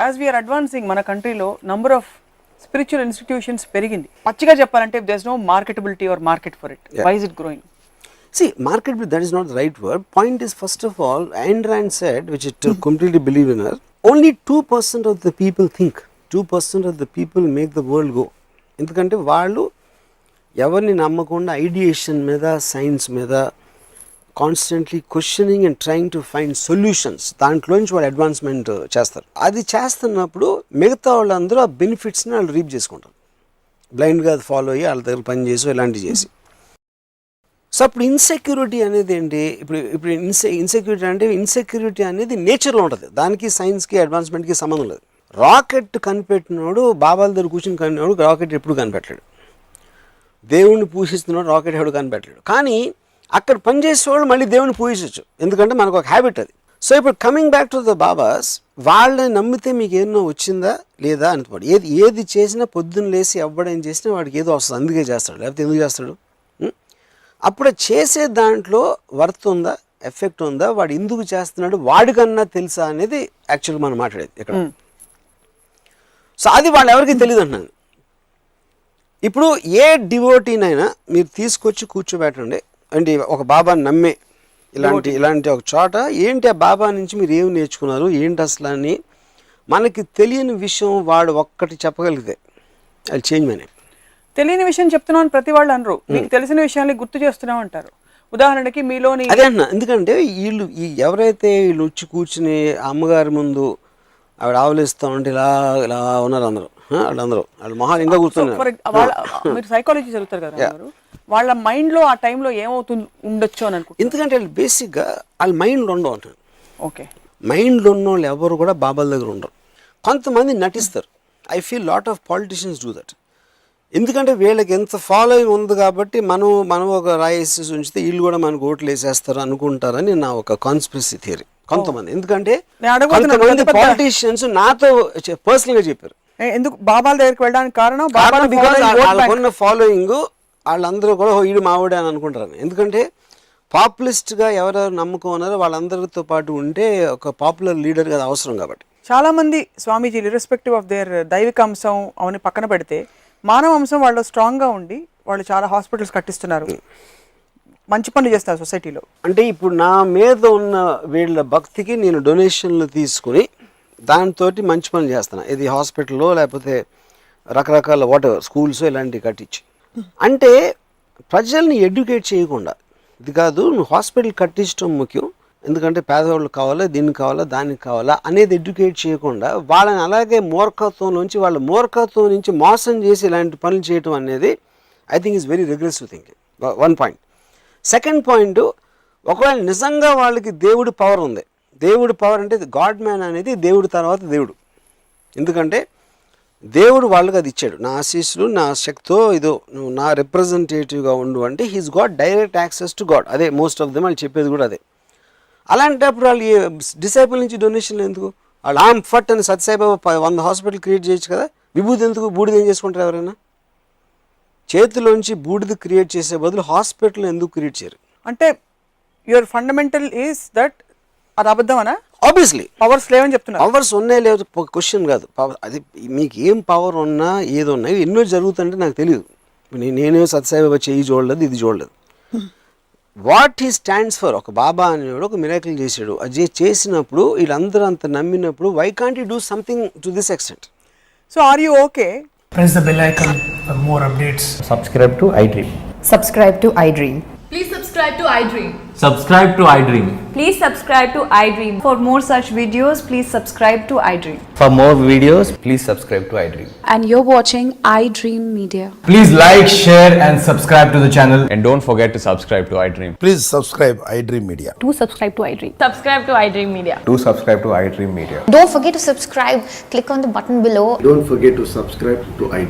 As we are advancing మన కంట్రీలో number of spiritual institutions పెరిగింది. పచ్చిగా చెప్పాలంటే there is no marketability or market for it. Why is it growing? See, marketability, that is not the right word. Point is, first of all, Ayn Rand said, which I completely believe in her, only 2% of the people think. 2% of the people make the world go. ఎందుకంటే వాళ్ళు ఎవరిని నమ్మకుండా ideation మీద, science మీద constantly questioning and trying to find solutions, దాంట్లోంచి వాళ్ళు advancement చేస్తారు. అది చేస్తున్నప్పుడు మిగతా వాళ్ళందరూ ఆ బెనిఫిట్స్ని వాళ్ళు రీప్ చేసుకుంటారు. బ్లైండ్గా అది ఫాలో అయ్యి వాళ్ళ దగ్గర పని చేసి ఇలాంటివి చేసి. సో అప్పుడు ఇన్సెక్యూరిటీ అనేది ఏంటి? ఇప్పుడు ఇన్సెక్యూరిటీ అనేది నేచర్లో ఉంటుంది. దానికి సైన్స్కి అడ్వాన్స్మెంట్కి సంబంధం లేదు. రాకెట్ కనిపెట్టినోడు బాబాల దగ్గర కూర్చొని కనిపెట్టినోడు రాకెట్ ఎప్పుడు కనిపెట్టలేడు. దేవుణ్ణి పూజిస్తున్నాడు రాకెట్ ఎవడు కనిపెట్టలేడు. కానీ అక్కడ పనిచేసేవాళ్ళు మళ్ళీ దేవుని పూజించవచ్చు, ఎందుకంటే మనకు ఒక హ్యాబిట్ అది. సో ఇప్పుడు coming back to the babas, వాళ్ళని నమ్మితే మీకు ఏమన్నా వచ్చిందా లేదా అని ఏది చేసినా పొద్దున్న లేసి ఎవ్వడేం చేసినా వాడికి ఏదో వస్తుంది, అందుకే చేస్తాడు, లేకపోతే ఎందుకు చేస్తాడు? అప్పుడు చేసే దాంట్లో వర్త్ ఉందా, ఎఫెక్ట్ ఉందా, వాడు ఎందుకు చేస్తున్నాడు, వాడికన్నా తెలుసా అనేది యాక్చువల్గా మనం మాట్లాడేది ఇక్కడ. సో అది వాళ్ళు ఎవరికి తెలియదు అంటున్నాను. ఇప్పుడు ఏ డివోటీనైనా మీరు తీసుకొచ్చి కూర్చోబెట్టండి అంటే ఒక బాబాని నమ్మే ఇలాంటి ఒక చోట, ఏంటి ఆ బాబా నుంచి మీరు ఏమి నేర్చుకున్నారు, ఏంటి అసలు అని మనకి తెలియని విషయం వాడు ఒక్కటి చెప్పగలిగితే అది చేంజ్ మనీ. తెలియని విషయం చెప్తున్నాం అని ప్రతి వాళ్ళు అనరు, మీకు తెలిసిన విషయాన్ని గుర్తు చేస్తున్నాం అంటారు. ఉదాహరణకి మీలోని అదే అన్న, ఎందుకంటే వీళ్ళు ఎవరైతే వీళ్ళు వచ్చి కూర్చుని అమ్మగారి ముందు ఆవిడ ఆవలిస్తూ ఉంటే ఇలా ఇలా ఉన్నారు అందరూ, వాళ్ళ మొహాలు ఇంకా కూర్చున్నారు. మీరు సైకాలజీ చదువుతారు కదా, వాళ్ళ మైండ్లో ఆ టైంలో ఏమవుతుంది ఉండొచ్చు అని అనుకుంటున్నారు. ఎందుకంటే వాళ్ళు బేసిక్గా వాళ్ళ మైండ్లో ఉండవు అంటారు. ఓకే, మైండ్లో ఉన్న వాళ్ళు ఎవరు కూడా బాబాల దగ్గర ఉండరు. కొంతమంది నటిస్తారు. I feel lot of politicians do that. ఎందుకంటే వీళ్ళకి ఎంత ఫాలోయింగ్ ఉంది కాబట్టి మనం ఒక రాయేసి ఉంచితే వీళ్ళు కూడా మనకు ఓట్లు వేసేస్తారు అనుకుంటారని నా ఒక కాన్స్పిరసీ థియరీ. కొంతమంది ఎందుకంటే కొంతమంది పాలిటిషియన్స్ నాతో పర్సనల్గా చెప్పారు, ఎందుకు బాబాల దగ్గరికి వెళ్ళడానికి కారణం వాళ్ళకున్న ఫాలోయింగ్, వాళ్ళందరూ కూడా వీడు మావిడే అని అనుకుంటారని. ఎందుకంటే పాపులిస్ట్గా ఎవరెవరు నమ్మకం ఉన్నారో వాళ్ళందరితో పాటు ఉంటే ఒక పాపులర్ లీడర్గా అది అవసరం కాబట్టి. చాలా మంది స్వామీజీలు ఇర్రెస్పెక్టివ్ ఆఫ్ దేర్ దైవిక అంశం అవన్నీ పక్కన పెడితే మానవ అంశం వాళ్ళు స్ట్రాంగ్గా ఉండి వాళ్ళు చాలా హాస్పిటల్స్ కట్టిస్తున్నారు, మంచి పనులు చేస్తారు సొసైటీలో. అంటే ఇప్పుడు నా మీద ఉన్న వీళ్ళ భక్తికి నేను డొనేషన్లు తీసుకుని దాంతో మంచి పనులు చేస్తాను. ఇది హాస్పిటల్లో లేకపోతే రకరకాల వాటెవర్ స్కూల్స్ ఇలాంటివి కట్టించి. అంటే ప్రజల్ని ఎడ్యుకేట్ చేయకుండా, ఇది కాదు నువ్వు హాస్పిటల్ కట్టించడం ముఖ్యం, ఎందుకంటే పేదవాళ్ళు కావాలా, దీనికి కావాలా, దానికి కావాలా అనేది ఎడ్యుకేట్ చేయకుండా వాళ్ళని అలాగే మూర్ఖత్వం నుంచి మోసం చేసి ఇలాంటి పనులు చేయటం అనేది I think is very regressive thinking. 1 point. Second point, ఒకవేళ నిజంగా వాళ్ళకి దేవుడి పవర్ ఉంది, దేవుడి పవర్ అంటే గాడ్ మ్యాన్ అనేది దేవుడి తర్వాత దేవుడు. ఎందుకంటే దేవుడు వాళ్ళకి అది ఇచ్చాడు, నా ఆశీస్సులు నా శక్తితో ఇదో నువ్వు నా రిప్రజెంటేటివ్గా ఉండు అంటే he's got direct access to God. అదే మోస్ట్ ఆఫ్ దెమ్ వాళ్ళు చెప్పేది కూడా అదే. అలాంటప్పుడు వాళ్ళు డిసైపుల్ నుంచి డొనేషన్లు ఎందుకు? వాళ్ళు ఫట్ అని సత్యసాయిబాబా 100 హాస్పిటల్ క్రియేట్ చేయొచ్చు కదా. విభూతి ఎందుకు? బూడిద ఏం చేసుకుంటారు ఎవరైనా? చేతిలోంచి బూడిద క్రియేట్ చేసే బదులు హాస్పిటల్ ఎందుకు క్రియేట్ చేయరు? అంటే యువర్ ఫండమెంటల్ ఈస్ దట్ అది అబద్ధమనా? ఆబ్వియస్లీ పవర్స్ లేవని చెప్తున్నారు. పవర్స్ ఉన్నాయి లేదు క్వశ్చన్ కాదు. అది మీకు ఏం పవర్ ఉన్నా ఏదో ఉన్నాయి ఎన్నో జరుగుతుంటే నాకు తెలియదు. నేనే సత్యసాయిబాబా చేయి చూడలేదు, ఇది చూడలేదు. వాట్ హీ స్టాండ్స్ ఫర్, ఒక బాబా అనేవాడు ఒక మిరాకిల్ చేశాడు, అది చేసినప్పుడు వీళ్ళందరూ అంత నమ్మినప్పుడు why can't you do something to this extent? So are you okay? Press the bell icon for more updates. Subscribe to iDream. Subscribe to iDream. Please subscribe to iDream. Subscribe to iDream. Please subscribe to iDream. For more such videos, please subscribe to iDream. For more videos, please subscribe to iDream. And you're watching iDream Media. Please like, share and subscribe to the channel. And don't forget to subscribe to iDream. Please subscribe iDream Media. Do subscribe to iDream. Subscribe to iDream Media. Do subscribe to iDream Media. Don't forget to subscribe. Click on the button below. Don't forget to subscribe to iDream.